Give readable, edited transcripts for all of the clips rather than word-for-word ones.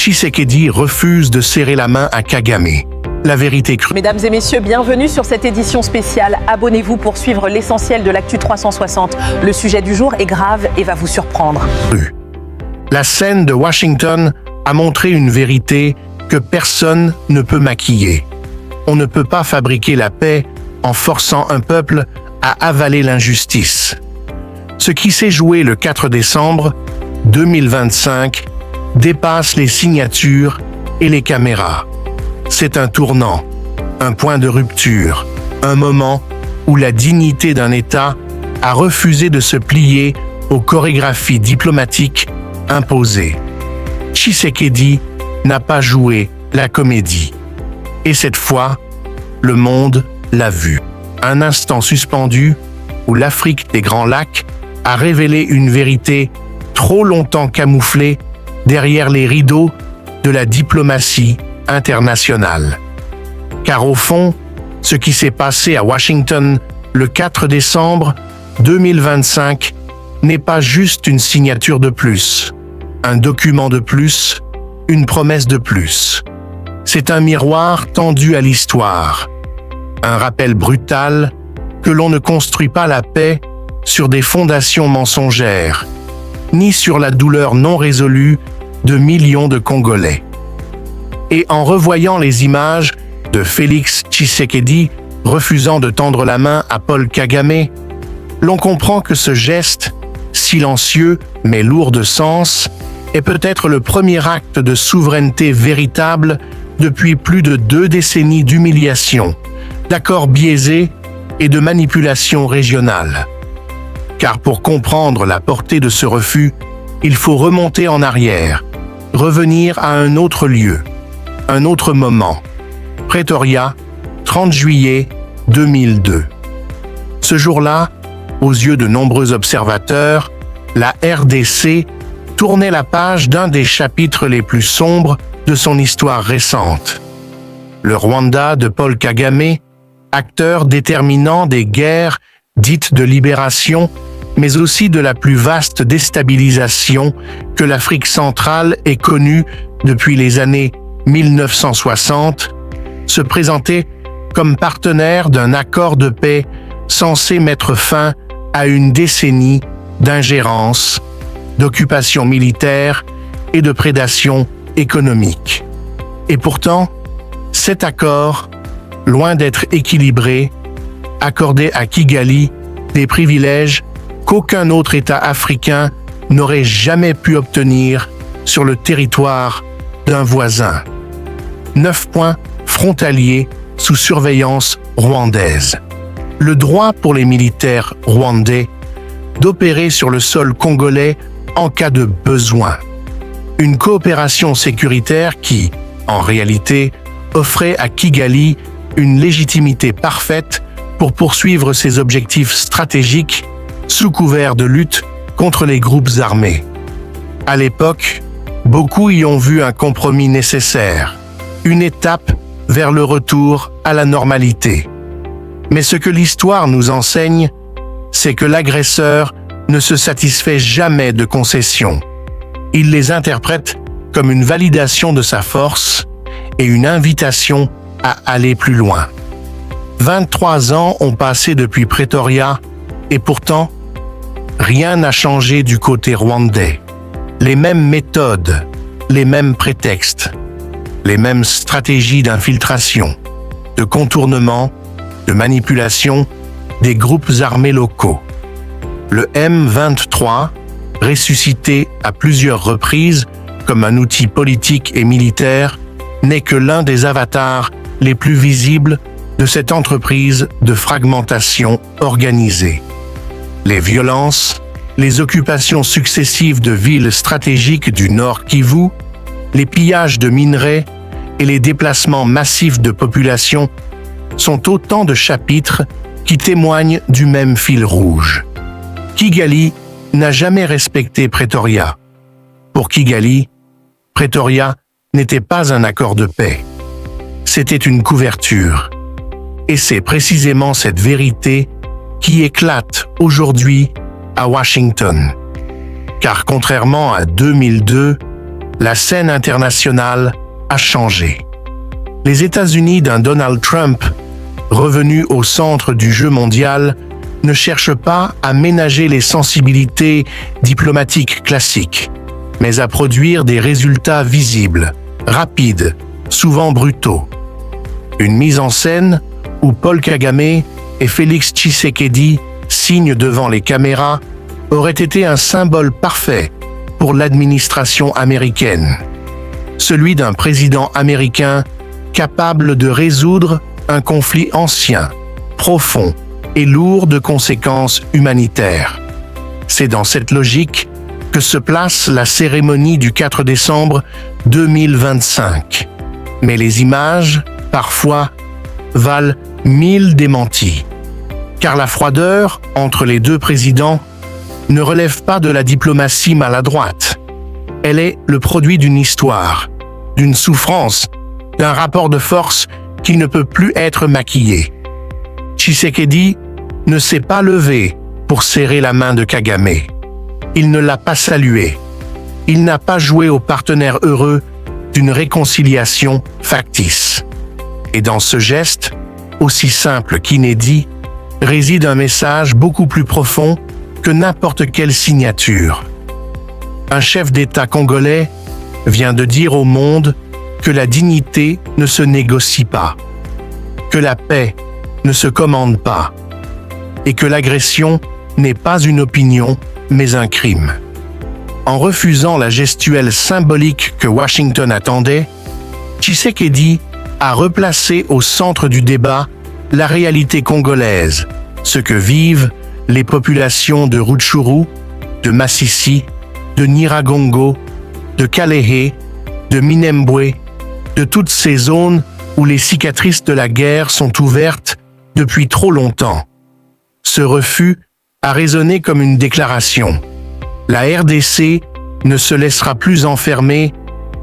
Tshisekedi refuse de serrer la main à Kagame. La vérité crue. Mesdames et messieurs, bienvenue sur cette édition spéciale. Abonnez-vous pour suivre l'essentiel de l'actu 360. Le sujet du jour est grave et va vous surprendre. La scène de Washington a montré une vérité que personne ne peut maquiller. On ne peut pas fabriquer la paix en forçant un peuple à avaler l'injustice. Ce qui s'est joué le 4 décembre 2025 dépasse les signatures et les caméras. C'est un tournant, un point de rupture, un moment où la dignité d'un État a refusé de se plier aux chorégraphies diplomatiques imposées. Tshisekedi n'a pas joué la comédie. Et cette fois, le monde l'a vu. Un instant suspendu où l'Afrique des Grands Lacs a révélé une vérité trop longtemps camouflée derrière les rideaux de la diplomatie internationale. Car au fond, ce qui s'est passé à Washington le 4 décembre 2025 n'est pas juste une signature de plus, un document de plus, une promesse de plus. C'est un miroir tendu à l'histoire, un rappel brutal que l'on ne construit pas la paix sur des fondations mensongères, ni sur la douleur non résolue de millions de Congolais. Et en revoyant les images de Félix Tshisekedi refusant de tendre la main à Paul Kagame, l'on comprend que ce geste, silencieux mais lourd de sens, est peut-être le premier acte de souveraineté véritable depuis plus de 2 décennies d'humiliation, d'accords biaisés et de manipulation régionale. Car pour comprendre la portée de ce refus, il faut remonter en arrière, revenir à un autre lieu, un autre moment. Pretoria, 30 juillet 2002. Ce jour-là, aux yeux de nombreux observateurs, la RDC tournait la page d'un des chapitres les plus sombres de son histoire récente. Le Rwanda de Paul Kagame, acteur déterminant des guerres dites de libération, mais aussi de la plus vaste déstabilisation que l'Afrique centrale ait connue depuis les années 1960, se présentait comme partenaire d'un accord de paix censé mettre fin à une décennie d'ingérence, d'occupation militaire et de prédation économique. Et pourtant, cet accord, loin d'être équilibré, accordait à Kigali des privilèges qu'aucun autre État africain n'aurait jamais pu obtenir sur le territoire d'un voisin. 9 points frontaliers sous surveillance rwandaise. Le droit pour les militaires rwandais d'opérer sur le sol congolais en cas de besoin. Une coopération sécuritaire qui, en réalité, offrait à Kigali une légitimité parfaite pour poursuivre ses objectifs stratégiques sous couvert de lutte contre les groupes armés. À l'époque, beaucoup y ont vu un compromis nécessaire, une étape vers le retour à la normalité. Mais ce que l'histoire nous enseigne, c'est que l'agresseur ne se satisfait jamais de concessions. Il les interprète comme une validation de sa force et une invitation à aller plus loin. 23 ans ont passé depuis Pretoria et pourtant, rien n'a changé du côté rwandais. Les mêmes méthodes, les mêmes prétextes, les mêmes stratégies d'infiltration, de contournement, de manipulation des groupes armés locaux. Le M23, ressuscité à plusieurs reprises comme un outil politique et militaire, n'est que l'un des avatars les plus visibles de cette entreprise de fragmentation organisée. Les violences, les occupations successives de villes stratégiques du Nord Kivu, les pillages de minerais et les déplacements massifs de population sont autant de chapitres qui témoignent du même fil rouge. Kigali n'a jamais respecté Pretoria. Pour Kigali, Pretoria n'était pas un accord de paix. C'était une couverture. Et c'est précisément cette vérité qui éclate aujourd'hui à Washington. Car contrairement à 2002, la scène internationale a changé. Les États-Unis d'un Donald Trump, revenu au centre du jeu mondial, ne cherchent pas à ménager les sensibilités diplomatiques classiques, mais à produire des résultats visibles, rapides, souvent brutaux. Une mise en scène où Paul Kagame et Félix Tshisekedi signent devant les caméras aurait été un symbole parfait pour l'administration américaine, celui d'un président américain capable de résoudre un conflit ancien, profond et lourd de conséquences humanitaires. C'est dans cette logique que se place la cérémonie du 4 décembre 2025. Mais les images, parfois, valent 1000 démentis. Car la froideur entre les deux présidents ne relève pas de la diplomatie maladroite. Elle est le produit d'une histoire, d'une souffrance, d'un rapport de force qui ne peut plus être maquillé. Tshisekedi ne s'est pas levé pour serrer la main de Kagame. Il ne l'a pas salué. Il n'a pas joué au partenaire heureux d'une réconciliation factice. Et dans ce geste, aussi simple qu'inédit, réside un message beaucoup plus profond que n'importe quelle signature. Un chef d'État congolais vient de dire au monde que la dignité ne se négocie pas, que la paix ne se commande pas, et que l'agression n'est pas une opinion, mais un crime. En refusant la gestuelle symbolique que Washington attendait, Tshisekedi a replacé au centre du débat la réalité congolaise, ce que vivent les populations de Rutshuru, de Masisi, de Nyiragongo, de Kalehe, de Minembwe, de toutes ces zones où les cicatrices de la guerre sont ouvertes depuis trop longtemps. Ce refus a résonné comme une déclaration. La RDC ne se laissera plus enfermer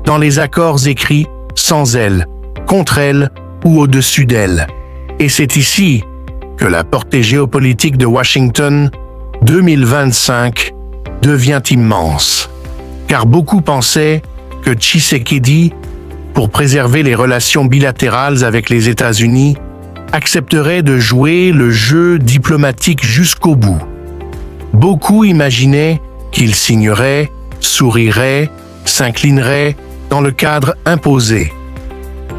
dans les accords écrits sans elle, contre elle ou au-dessus d'elle. Et c'est ici que la portée géopolitique de Washington 2025 devient immense. Car beaucoup pensaient que Tshisekedi, pour préserver les relations bilatérales avec les États-Unis, accepterait de jouer le jeu diplomatique jusqu'au bout. Beaucoup imaginaient qu'il signerait, sourirait, s'inclinerait dans le cadre imposé.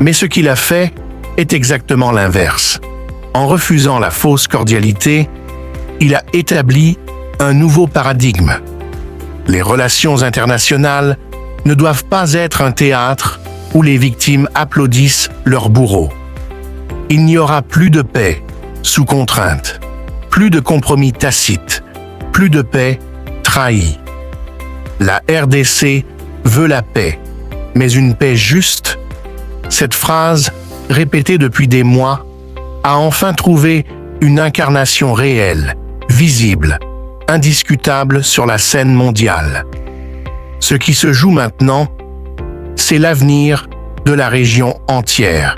Mais ce qu'il a fait est exactement l'inverse. En refusant la fausse cordialité, il a établi un nouveau paradigme. Les relations internationales ne doivent pas être un théâtre où les victimes applaudissent leurs bourreaux. Il n'y aura plus de paix sous contrainte, plus de compromis tacites, plus de paix trahie. La RDC veut la paix, mais une paix juste. Cette phrase, répétée depuis des mois, a enfin trouvé une incarnation réelle, visible, indiscutable sur la scène mondiale. Ce qui se joue maintenant, c'est l'avenir de la région entière.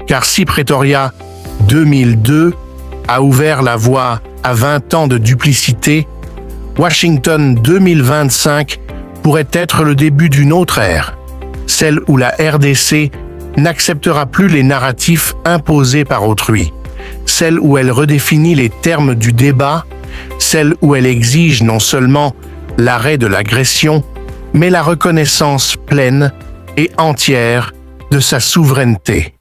Car si Pretoria 2002 a ouvert la voie à 20 ans de duplicité, Washington 2025 pourrait être le début d'une autre ère, celle où la RDC n'acceptera plus les narratifs imposés par autrui, celle où elle redéfinit les termes du débat, celle où elle exige non seulement l'arrêt de l'agression, mais la reconnaissance pleine et entière de sa souveraineté.